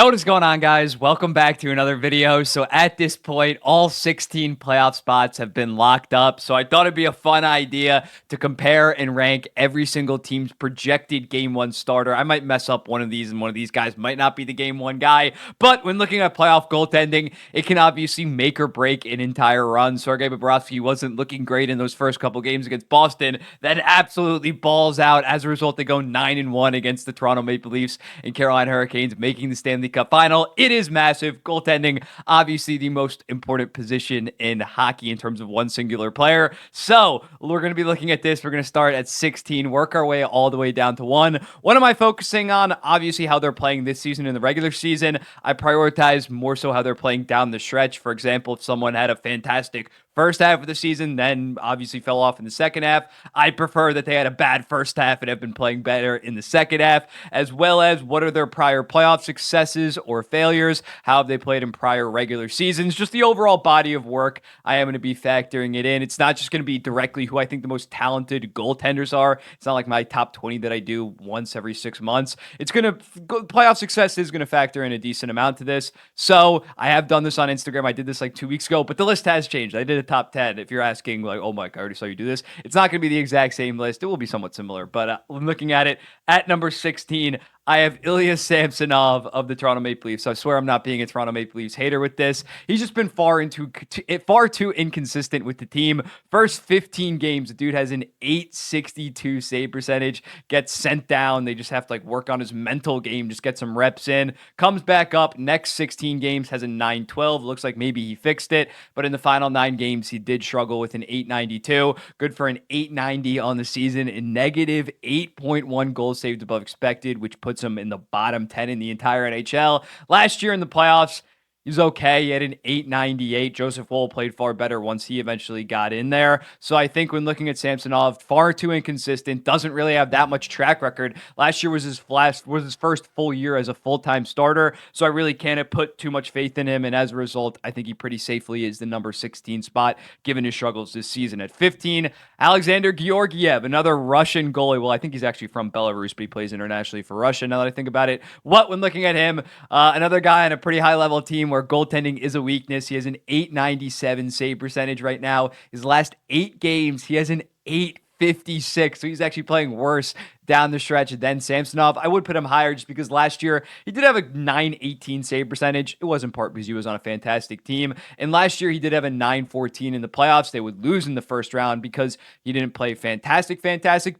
What is going on, guys? Welcome back to another video. So at this point, all 16 playoff spots have been locked up. So I thought it'd be a fun idea to compare and rank every single team's projected game one starter. I might mess up one of these, and one of these guys might not be the game one guy. But when looking at playoff goaltending, it can obviously make or break an entire run. Sergei Bobrovsky wasn't looking great in those first couple games against Boston. Then absolutely balls out. As a result, they go 9-1 against the Toronto Maple Leafs and Carolina Hurricanes, making the Stanley Cup final. It is massive. Goaltending, obviously the most important position in hockey in terms of one singular player. So we're going to be looking at this. We're going to start at 16, work our way all the way down to 1. What am I focusing on? Obviously how they're playing this season in the regular season. I prioritize more so how they're playing down the stretch. For example, if someone had a fantastic first half of the season, then obviously fell off in the second half, I prefer that they had a bad first half and have been playing better in the second half, as well as what are their prior playoff successes or failures, how have they played in prior regular seasons, just the overall body of work. I am going to be factoring it in. It's not just going to be directly who I think the most talented goaltenders are. It's not like my top 20 that I do once every 6 months. It's going to, playoff success is going to factor in a decent amount to this. So I have done this on Instagram. I did this like 2 weeks ago, but the list has changed. I did a top 10. If you're asking like, oh Mike, I already saw you do this, it's not going to be the exact same list. It will be somewhat similar, but looking at it at number 16, I have Ilya Samsonov of the Toronto Maple Leafs. So I swear I'm not being a Toronto Maple Leafs hater with this. He's just been far too inconsistent with the team. First 15 games, the dude has an .862 save percentage, gets sent down. They just have to like work on his mental game, just get some reps in. Comes back up, next 16 games has a .912. Looks like maybe he fixed it, but in the final 9 games, he did struggle with an .892. Good for an .890 on the season, and negative 8.1 goals saved above expected, which puts him in the bottom 10 in the entire NHL. Last year in the playoffs, he was okay. He had an .898. Joseph Woll played far better once he eventually got in there. So I think when looking at Samsonov, far too inconsistent, doesn't really have that much track record. Last year was his first full year as a full-time starter, so I really can't put too much faith in him, and as a result, I think he pretty safely is the number 16 spot, given his struggles this season. At 15, Alexander Georgiev, another Russian goalie. Well, I think he's actually from Belarus, but he plays internationally for Russia, now that I think about it. When looking at him, another guy on a pretty high-level team where goaltending is a weakness. He has an .897 save percentage right now. His last 8 games, he has an .856, so he's actually playing worse down the stretch than Samsonov. I would put him higher just because last year he did have a .918 save percentage. It was in part because he was on a fantastic team. And last year he did have a .914 in the playoffs. They would lose in the first round because he didn't play fantastic,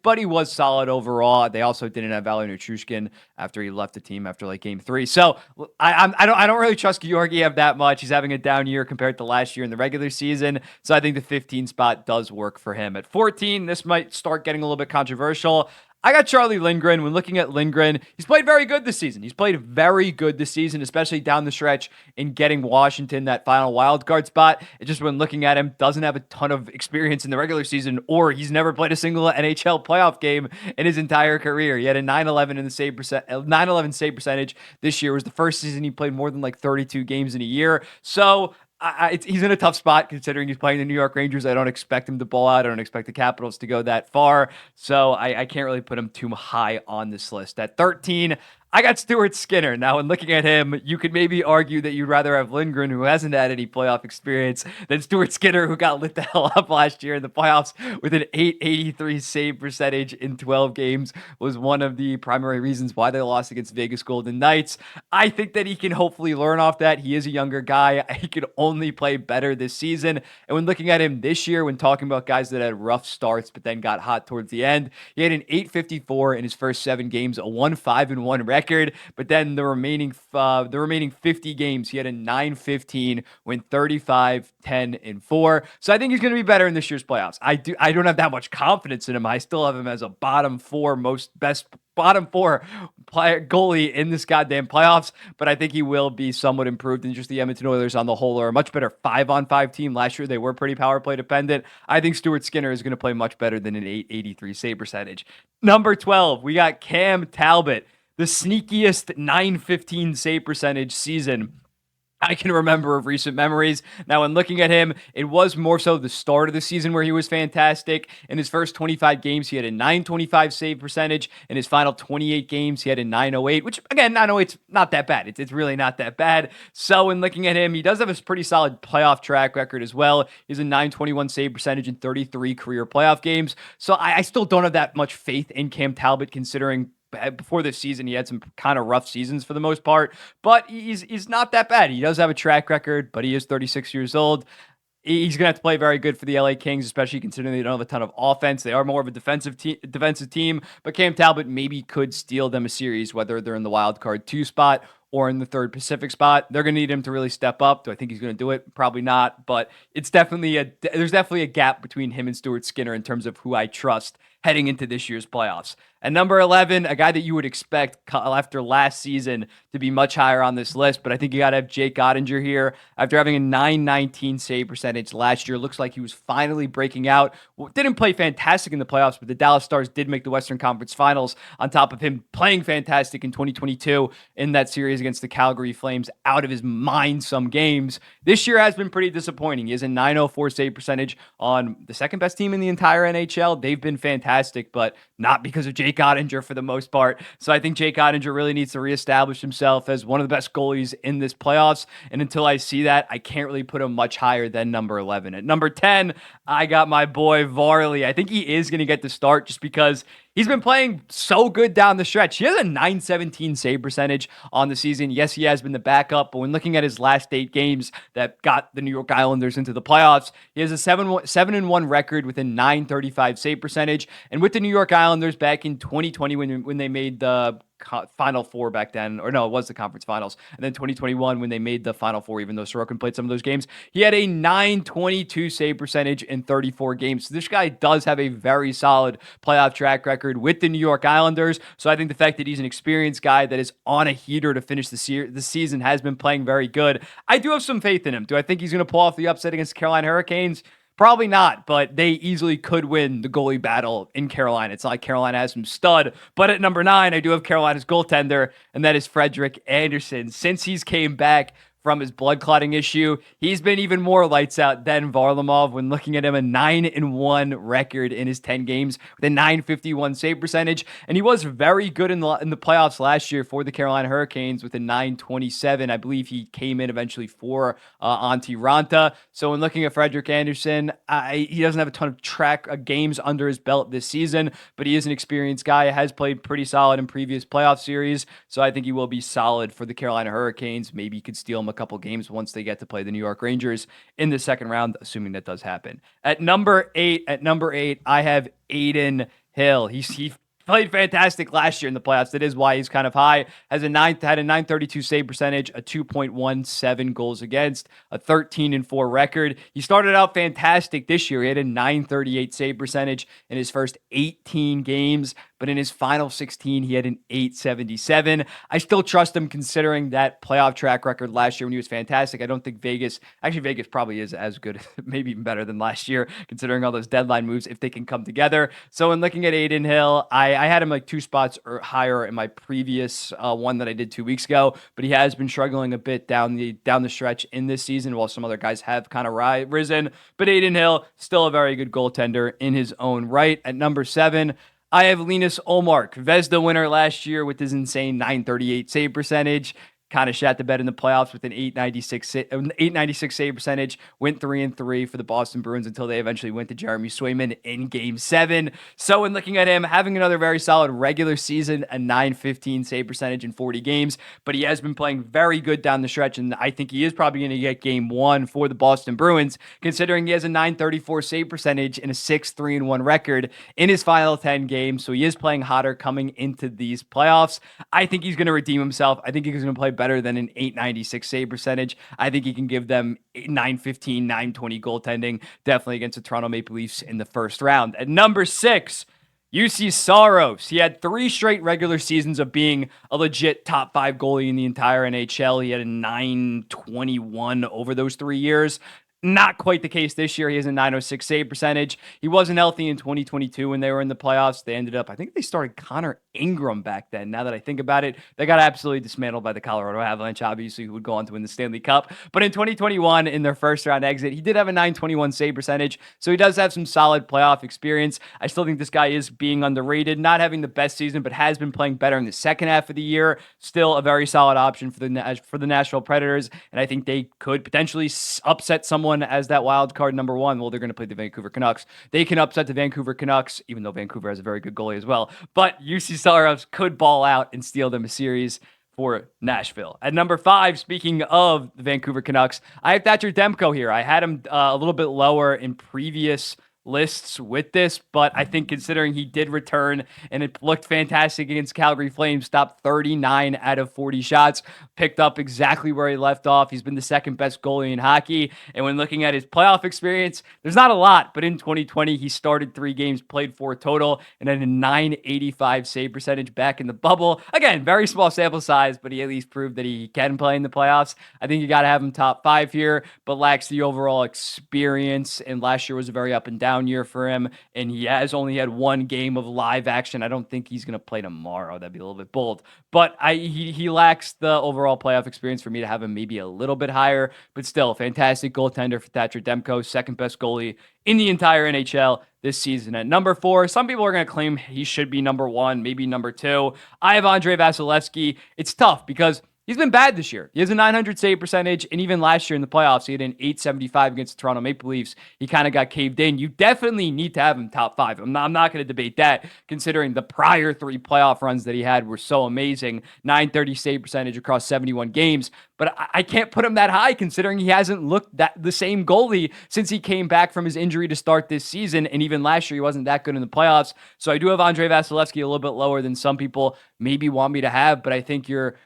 but he was solid overall. They also didn't have Vasileski after he left the team after like game 3. So I don't really trust Georgiev that much. He's having a down year compared to last year in the regular season. So I think the 15 spot does work for him. At 14, this might start getting a little bit controversial. I got Charlie Lindgren. When looking at Lindgren, he's played very good this season. Especially down the stretch in getting Washington that final wild card spot. It's just when looking at him, doesn't have a ton of experience in the regular season, or he's never played a single NHL playoff game in his entire career. He had a .911 in the .911 save percentage this year. It was the first season he played more than like 32 games in a year. So he's in a tough spot considering he's playing the New York Rangers. I don't expect him to ball out. I don't expect the Capitals to go that far. So I can't really put him too high on this list. At 13, I got Stuart Skinner. Now, when looking at him, you could maybe argue that you'd rather have Lindgren, who hasn't had any playoff experience, than Stuart Skinner, who got lit the hell up last year in the playoffs with an .883 save percentage in 12 games, was one of the primary reasons why they lost against Vegas Golden Knights. I think that he can hopefully learn off that. He is a younger guy. He could only play better this season. And when looking at him this year, when talking about guys that had rough starts but then got hot towards the end, he had an .854 in his first 7 games, a 1-5-1 record. But then the remaining 50 games, he had a .915, went 35-10-4. So I think he's going to be better in this year's playoffs. I don't have that much confidence in him. I still have him as a bottom 4 player goalie in this goddamn playoffs, but I think he will be somewhat improved. And just the Edmonton Oilers on the whole are a much better 5-on-5 team. Last year they were pretty power play dependent. I think Stuart Skinner is going to play much better than an .883 save percentage. Number 12, we got Cam Talbot, the sneakiest .915 save percentage season I can remember of recent memories. Now, when looking at him, it was more so the start of the season where he was fantastic. In his first 25 games, he had a 925 save percentage. In his final 28 games, he had a 908, which again, 908's not that bad. It's really not that bad. So, when looking at him, he does have a pretty solid playoff track record as well. He's a 921 save percentage in 33 career playoff games. So, I still don't have that much faith in Cam Talbot considering before this season, he had some kind of rough seasons for the most part, but he's not that bad. He does have a track record, but he is 36 years old. He's going to have to play very good for the LA Kings, especially considering they don't have a ton of offense. They are more of a defensive team, but Cam Talbot maybe could steal them a series, whether they're in the wild card 2 spot or in the third Pacific spot. They're going to need him to really step up. Do I think he's going to do it? Probably not, but there's definitely a gap between him and Stuart Skinner in terms of who I trust heading into this year's playoffs. At number 11, a guy that you would expect after last season to be much higher on this list, but I think you got to have Jake Ottinger here. After having a 919 save percentage last year, looks like he was finally breaking out. Didn't play fantastic in the playoffs, but the Dallas Stars did make the Western Conference Finals on top of him playing fantastic in 2022 in that series against the Calgary Flames out of his mind some games. This year has been pretty disappointing. He has a 904 save percentage on the second best team in the entire NHL. They've been fantastic, but not because of Jake Ottinger for the most part. So I think Jake Ottinger really needs to reestablish himself as one of the best goalies in this playoffs. And until I see that, I can't really put him much higher than number 11. At number 10, I got my boy Varley. I think he is going to get the start just because he's been playing so good down the stretch. He has a 917 save percentage on the season. Yes, he has been the backup, but when looking at his last 8 games that got the New York Islanders into the playoffs, he has a 7-1 record with a 935 save percentage. And with the New York Islanders back in 2020 when they made the Final Four back then, or no, it was the conference finals. And then 2021 when they made the Final Four, even though Shurkin played some of those games, he had a 922 save percentage in 34 games. So this guy does have a very solid playoff track record with the New York Islanders. So I think the fact that he's an experienced guy that is on a heater to finish the season has been playing very good. I do have some faith in him. Do I think he's going to pull off the upset against the Carolina Hurricanes? Probably not, but they easily could win the goalie battle in Carolina. It's not like Carolina has some stud, but at number 9, I do have Carolina's goaltender, and that is Frederik Andersen. Since he's came back from his blood clotting issue, he's been even more lights out than Varlamov when looking at him, a 9-1 record in his 10 games with a 951 save percentage. And he was very good in the playoffs last year for the Carolina Hurricanes with a 927. I believe he came in eventually for Antti Ranta. So when looking at Frederik Andersen, he doesn't have a ton of games under his belt this season, but he is an experienced guy, has played pretty solid in previous playoff series. So I think he will be solid for the Carolina Hurricanes. Maybe you could steal him a couple games once they get to play the New York Rangers in the second round, assuming that does happen. At number 8, I have Adin Hill. He played fantastic last year in the playoffs. That is why he's kind of high. Had a 932 save percentage, a 2.17 goals against, a 13-4 record. He started out fantastic this year. He had a 938 save percentage in his first 18 games, but in his final 16, he had an 877. I still trust him considering that playoff track record last year when he was fantastic. I don't think Vegas probably is as good, maybe even better than last year, considering all those deadline moves if they can come together. So in looking at Adin Hill, I had him like 2 spots or higher in my previous one that I did 2 weeks ago, but he has been struggling a bit down the stretch in this season, while some other guys have kind of risen. But Adin Hill, still a very good goaltender in his own right. At number 7, I have Linus Ullmark, Vezina winner last year with his insane 938 save percentage. Kind of shat the bed in the playoffs with an 896 save percentage, went 3-3 for the Boston Bruins until they eventually went to Jeremy Swayman in Game 7. So in looking at him, having another very solid regular season, a 915 save percentage in 40 games, but he has been playing very good down the stretch, and I think he is probably going to get Game 1 for the Boston Bruins, considering he has a 934 save percentage and a 6-3-1 record in his final 10 games, so he is playing hotter coming into these playoffs. I think he's going to redeem himself. I think he's going to play better than an 896 save percentage. I think he can give them 915, 920 goaltending, definitely against the Toronto Maple Leafs in the first round. At number 6, UC Saros. He had 3 straight regular seasons of being a legit top 5 goalie in the entire NHL. He had a 921 over those 3 years. Not quite the case this year. He has a 906 save percentage. He wasn't healthy in 2022 when they were in the playoffs. They ended up, I think they started Connor Ingram back then. Now that I think about it, they got absolutely dismantled by the Colorado Avalanche, obviously, who would go on to win the Stanley Cup. But in 2021, in their first round exit, he did have a 921 save percentage. So he does have some solid playoff experience. I still think this guy is being underrated, not having the best season, but has been playing better in the second half of the year. Still a very solid option for the Nashville Predators. And I think they could potentially upset someone as that wild card number one. Well, they're going to play the Vancouver Canucks. They can upset the Vancouver Canucks, even though Vancouver has a very good goalie as well. But UC Saros could ball out and steal them a series for Nashville. At number 5, speaking of the Vancouver Canucks, I have Thatcher Demko here. I had him a little bit lower in previous lists with this, but I think considering he did return and it looked fantastic against Calgary Flames, stopped 39 out of 40 shots, picked up exactly where he left off. He's been the second best goalie in hockey. And when looking at his playoff experience, there's not a lot, but in 2020, he started 3 games, played 4 total, and had a 985 save percentage back in the bubble. Again, very small sample size, but he at least proved that he can play in the playoffs. I think you got to have him top 5 here, but lacks the overall experience. And last year was a very up and down year for him, and he has only had 1 game of live action. I don't think he's going to play tomorrow. That'd be a little bit bold, but he lacks the overall playoff experience for me to have him maybe a little bit higher, but still fantastic goaltender for Thatcher Demko, second best goalie in the entire NHL this season. At number 4, some people are going to claim he should be number 1, maybe number 2. I have Andrei Vasileski. It's tough because he's been bad this year. He has a 900 save percentage, and even last year in the playoffs, he had an 875 against the Toronto Maple Leafs. He kind of got caved in. You definitely need to have him top 5. I'm not going to debate that, considering the prior 3 playoff runs that he had were so amazing. 930 save percentage across 71 games. But I can't put him that high, considering he hasn't looked the same goalie since he came back from his injury to start this season. And even last year, he wasn't that good in the playoffs. So I do have Andrei Vasilevskiy a little bit lower than some people maybe want me to have, but I think you're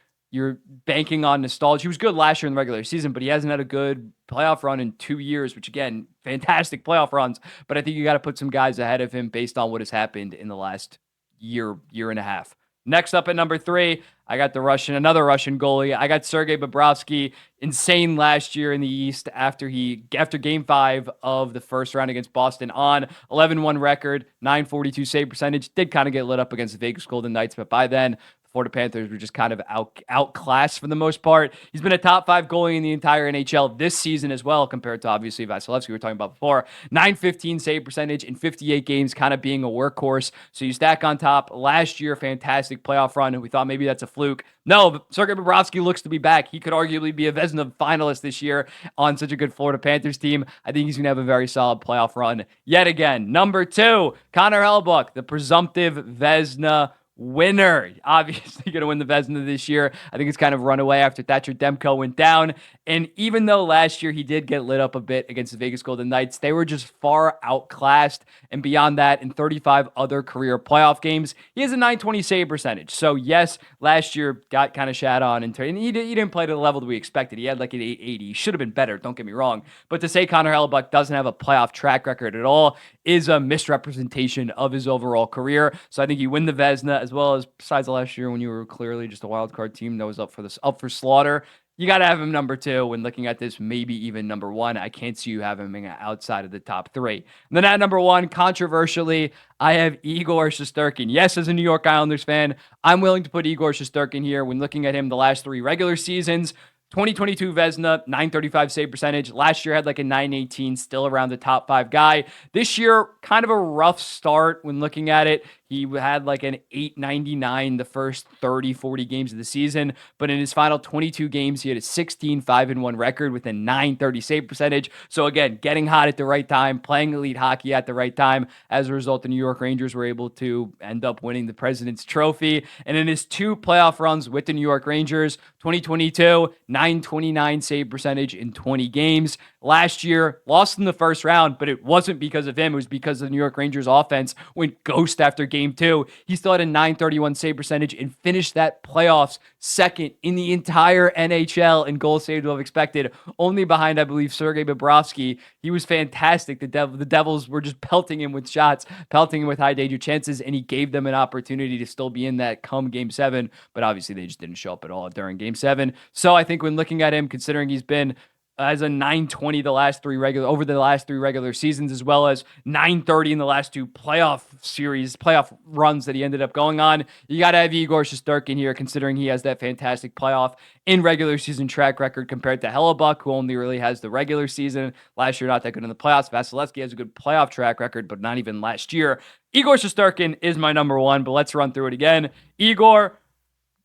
banking on nostalgia. He was good last year in the regular season, but he hasn't had a good playoff run in 2 years, which again, fantastic playoff runs. But I think you got to put some guys ahead of him based on what has happened in the last year and a half. Next up at number 3, I got another Russian goalie. I got Sergei Bobrovsky, insane last year in the East after game 5 of the first round against Boston on 11-1 record, 942 save percentage. Did kind of get lit up against the Vegas Golden Knights, but by then, Florida Panthers were just kind of outclassed for the most part. He's been a top 5 goalie in the entire NHL this season as well, compared to obviously Vasilevskiy we were talking about before. 915 save percentage in 58 games, kind of being a workhorse. So you stack on top. Last year, fantastic playoff run, and we thought maybe that's a fluke. No, Sergei Bobrovsky looks to be back. He could arguably be a Vezina finalist this year on such a good Florida Panthers team. I think he's going to have a very solid playoff run yet again. Number 2, Connor Hellebuyck, the presumptive Vezina winner. Obviously going to win the Vezina this year. I think it's kind of run away after Thatcher Demko went down. And even though last year he did get lit up a bit against the Vegas Golden Knights, they were just far outclassed. And beyond that, in 35 other career playoff games, he has a 920 save percentage. So yes, last year got kind of shat on, and he didn't play to the level that we expected. He had like an 880. He should have been better, don't get me wrong. But to say Connor Hellebuyck doesn't have a playoff track record at all is a misrepresentation of his overall career. So I think you win the Vezina, as well as besides last year when you were clearly just a wild card team that was up for slaughter. You got to have him number 2 when looking at this, maybe even number 1. I can't see you having him outside of the top 3. And then at number 1, controversially, I have Igor Shesterkin. Yes, as a New York Islanders fan, I'm willing to put Igor Shesterkin here when looking at him the last 3 regular seasons. 2022 Vezina, 935 save percentage. Last year had like a 918, still around the top 5 guy. This year, kind of a rough start when looking at it. He had like an 899 the first 30, 40 games of the season, but in his final 22 games, he had a 16-5-1 record with a 930 save percentage. So again, getting hot at the right time, playing elite hockey at the right time. As a result, the New York Rangers were able to end up winning the President's Trophy. And in his 2 playoff runs with the New York Rangers, 2022, 929 save percentage in 20 games. Last year, lost in the first round, but it wasn't because of him. It was because the New York Rangers offense went ghost after game 2. He still had a 931 save percentage and finished that playoffs second in the entire NHL in goals saved above expected, only behind, I believe, Sergei Bobrovsky. He was fantastic. The Devils were just pelting him with shots, pelting him with high danger chances, and he gave them an opportunity to still be in that come game 7, but obviously they just didn't show up at all during game 7. So I think when looking at him, considering he's been as a 920 over the last three regular seasons, as well as 930 in the last two playoff runs that he ended up going on. You got to have Igor Shesterkin here, considering he has that fantastic playoff in regular season track record compared to Hellebuck, who only really has the regular season. Last year, not that good in the playoffs. Vasileski has a good playoff track record, but not even last year. Igor Shesterkin is my number one, but let's run through it again. Igor,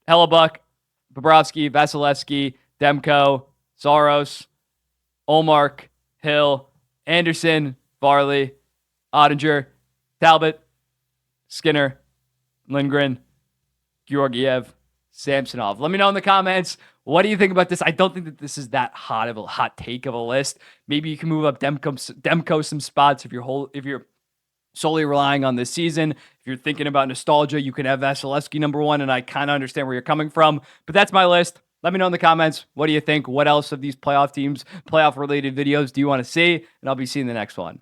Hellebuck, Bobrovsky, Vasileski, Demko, Saros, Olmark, Hill, Anderson, Varley, Ottinger, Talbot, Skinner, Lindgren, Georgiev, Samsonov. Let me know in the comments, what do you think about this? I don't think that this is that hot take of a list. Maybe you can move up Demko some spots if you're solely relying on this season. If you're thinking about nostalgia, you can have Vasileski number one, and I kind of understand where you're coming from. But that's my list. Let me know in the comments. What do you think? What else of these playoff related videos do you want to see? And I'll be seeing the next one.